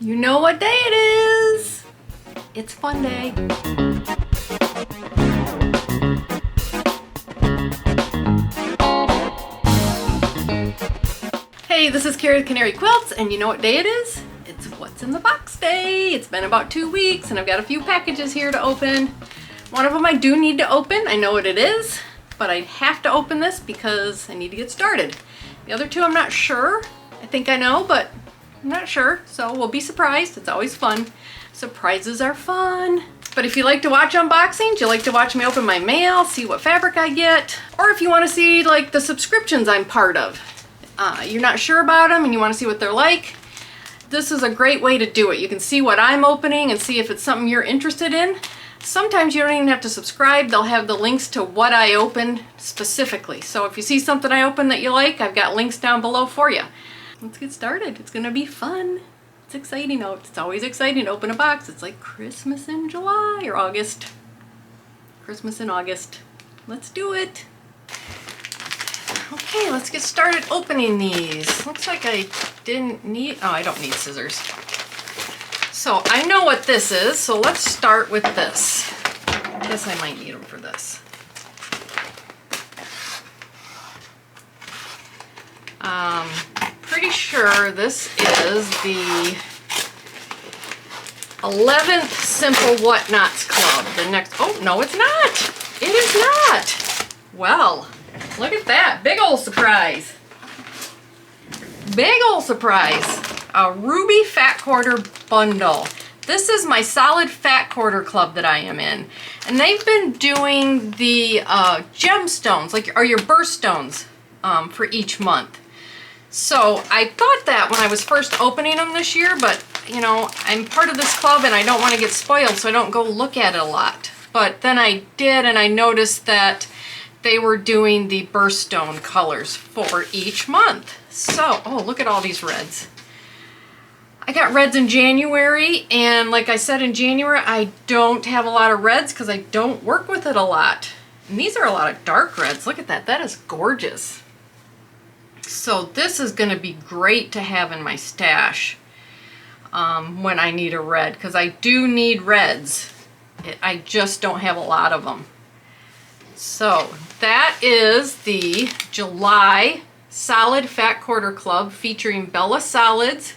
You know what day it is. It's fun day. Hey, this is Carrie with Canary Quilts, and you know what day it is? It's what's in the box day. It's been about 2 weeks, and I've got a few packages here to open. One of them I do need to open. I know what it is, but I have to open this because I need to get started. The other two I'm not sure. I think I know, but I'm not sure, so we'll be surprised. It's always fun. Surprises are fun. But if you like to watch unboxings, you like to watch me open my mail, see what fabric I get, or if you want to see like the subscriptions I'm part of, you're not sure about them and you want to see what they're like, this is a great way to do it. You can see what I'm opening and see if it's something you're interested in. Sometimes you don't even have to subscribe. They'll have the links to what I opened specifically. So if you see something I open that you like, I've got links down below for you. Let's get started. It's gonna be fun. It's exciting. Oh, it's always exciting to open a box. It's like Christmas in July or August. Christmas in August. Let's do it. Okay, let's get started opening these. Looks like I didn't need, oh, I don't need scissors. So I know what this is, so let's start with this. I guess I might need them for this. Pretty sure this is the 11th Simple Whatnots Club. The next, oh, no, it's not. It is not. Well, look at that. Big old surprise. Big old surprise. A Ruby Fat Quarter bundle. This is my solid fat quarter club that I am in. And they've been doing the gemstones, like, or your birthstones for each month. So I thought that when I was first opening them this year, but you know, I'm part of this club and I don't want to get spoiled, so I don't go look at it a lot. But then I did, and I noticed that they were doing the birthstone colors for each month. So, oh, look at all these reds. I got reds in January, and like I said in January, I don't have a lot of reds because I don't work with it a lot. And these are a lot of dark reds. Look at that. That is gorgeous. So this is going to be great to have in my stash when I need a red, because I do need reds. I just don't have a lot of them. So that is the July Solid Fat Quarter Club featuring Bella Solids,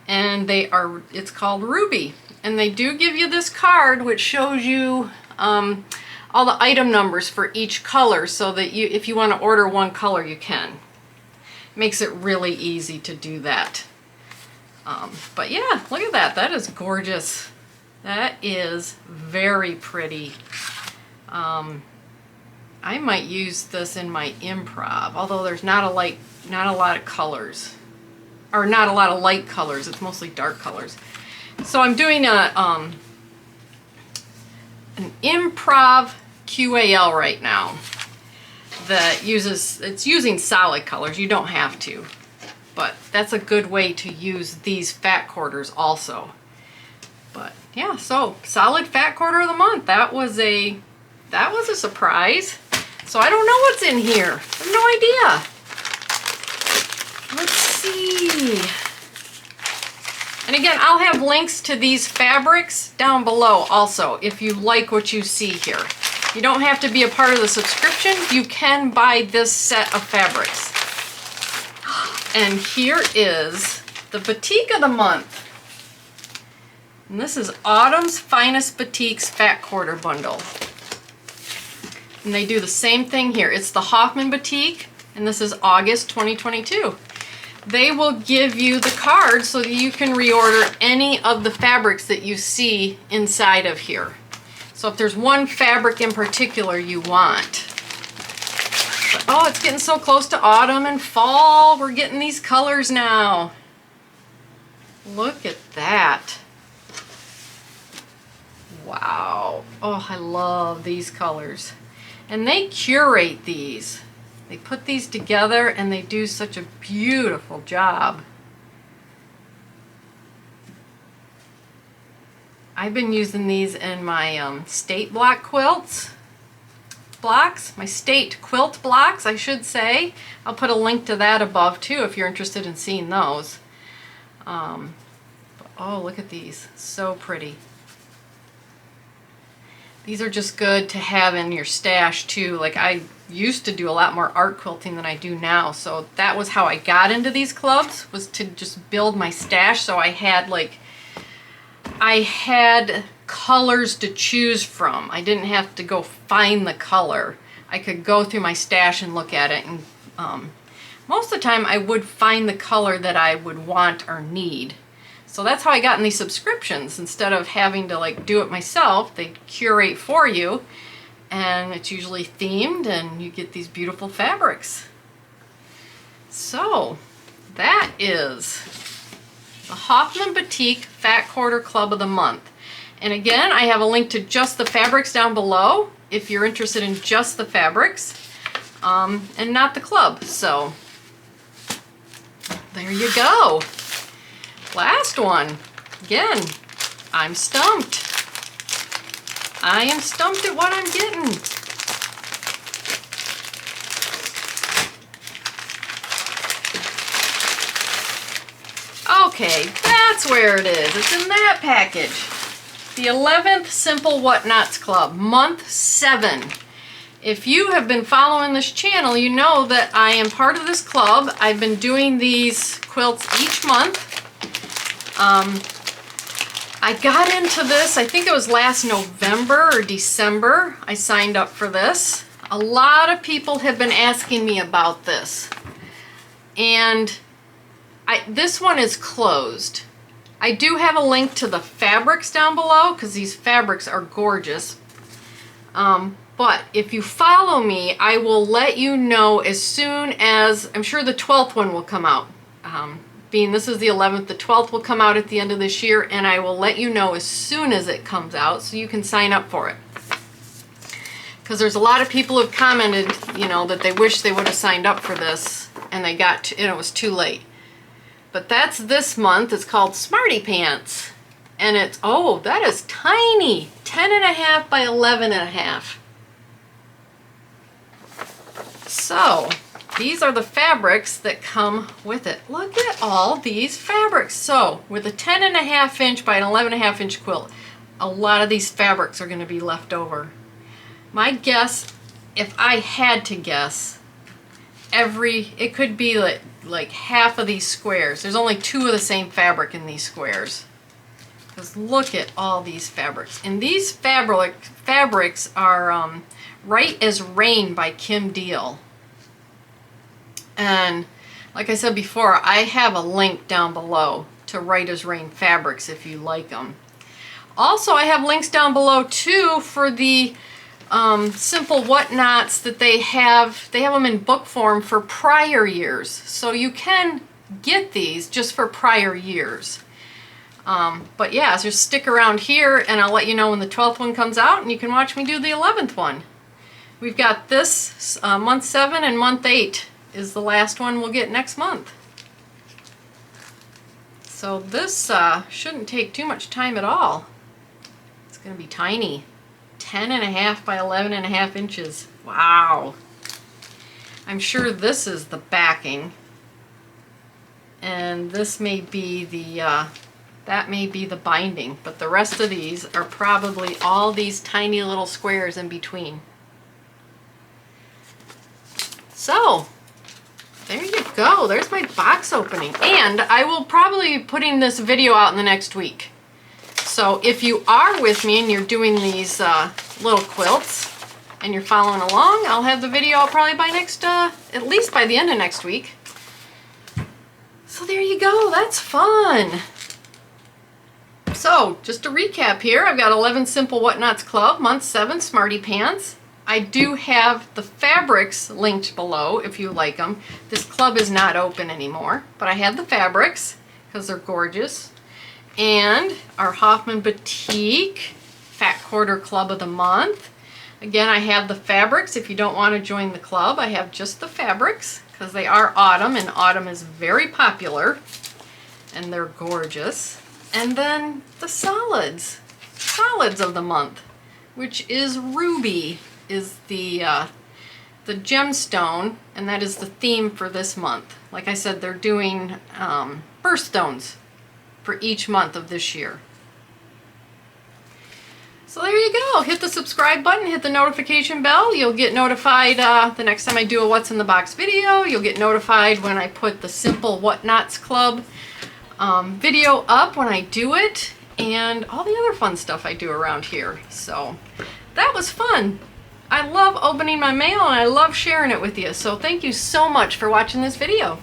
and it's called Ruby. And they do give you this card which shows you all the item numbers for each color, so that if you want to order one color, you can. Makes it really easy to do that. But yeah, look at that. That is gorgeous. That is very pretty. I might use this in my improv, although there's not a lot of colors, or not a lot of light colors. It's mostly dark colors. So I'm doing an improv QAL right now that it's using solid colors. You don't have to, but that's a good way to use these fat quarters also. But yeah, so solid fat quarter of the month. That was a surprise. So I don't know what's in here. I have no idea. Let's see. And again, I'll have links to these fabrics down below also if you like what you see here. You don't have to be a part of the subscription. You can buy this set of fabrics. And here is the Batik of the month. And this is Autumn's Finest Batiks Fat Quarter Bundle. And they do the same thing here. It's the Hoffman Batik, and this is August 2022. They will give you the card so that you can reorder any of the fabrics that you see inside of here. So if there's one fabric in particular you want. But, oh, it's getting so close to autumn and fall. We're getting these colors now. Look at that. Wow. Oh, I love these colors. And they curate these. They put these together and they do such a beautiful job. I've been using these in my state block quilts. My state quilt blocks, I should say. I'll put a link to that above too if you're interested in seeing those. Oh, look at these. So pretty. These are just good to have in your stash too. Like I used to do a lot more art quilting than I do now. So that was how I got into these clubs, was to just build my stash. So I had colors to choose from. I didn't have to go find the color. I could go through my stash and look at it, and most of the time I would find the color that I would want or need. So that's how I got in these subscriptions. Instead of having to like do it myself, they curate for you, and it's usually themed, and you get these beautiful fabrics. So that is the Hoffman Boutique Fat Quarter Club of the Month. And again, I have a link to just the fabrics down below if you're interested in just the fabrics and not the club. So there you go. Last one. Again, I'm stumped. I am stumped at what I'm getting. Okay, that's where it is. It's in that package. The 11th Simple Whatnots Club, month 7. If you have been following this channel, you know that I am part of this club. I've been doing these quilts each month. I got into this, I think it was last November or December, I signed up for this. A lot of people have been asking me about this. And this one is closed. I do have a link to the fabrics down below because these fabrics are gorgeous. But if you follow me, I will let you know as soon as, I'm sure the 12th one will come out. Being this is the 11th, the 12th will come out at the end of this year, and I will let you know as soon as it comes out so you can sign up for it. Because there's a lot of people who have commented, you know, that they wish they would have signed up for this and they got to, and it was too late. But that's this month. It's called Smarty Pants. And it's, oh, that is tiny. 10.5 by 11.5. So, these are the fabrics that come with it. Look at all these fabrics. So, with a 10.5 inch by an 11.5 inch quilt, a lot of these fabrics are going to be left over. My guess, if I had to guess, it could be like half of these squares. There's only 2 of the same fabric in these squares. Because look at all these fabrics. And these fabrics are Right as Rain by Kim Deal. And like I said before, I have a link down below to Right as Rain fabrics if you like them. Also, I have links down below too for the Simple Whatnots that they have them in book form for prior years. So you can get these just for prior years. But yeah, so just stick around here and I'll let you know when the 12th one comes out and you can watch me do the 11th one. We've got this month 7 and month 8 is the last one we'll get next month. So this shouldn't take too much time at all. It's going to be tiny. 10.5 by 11.5 inches. Wow. I'm sure this is the backing. And this may be the, that may be the binding. But the rest of these are probably all these tiny little squares in between. So, there you go. There's my box opening. And I will probably be putting this video out in the next week. So if you are with me and you're doing these little quilts and you're following along, I'll have the video out probably by at least by the end of next week. So there you go. That's fun. So just to recap here, I've got 11 Simple Whatnots Club, month 7, Smarty Pants. I do have the fabrics linked below if you like them. This club is not open anymore, but I have the fabrics because they're gorgeous. And our Hoffman Boutique Fat Quarter Club of the Month. Again, I have the fabrics. If you don't want to join the club, I have just the fabrics because they are autumn, and autumn is very popular. And they're gorgeous. And then the solids of the month, which is Ruby, is the gemstone, and that is the theme for this month. Like I said, they're doing birthstones for each month of this year. So there you go. Hit the subscribe button, hit the notification bell. You'll get notified the next time I do a What's in the Box video. You'll get notified when I put the Simple Whatnots Club video up when I do it, and all the other fun stuff I do around here. So that was fun. I love opening my mail and I love sharing it with you. So thank you so much for watching this video.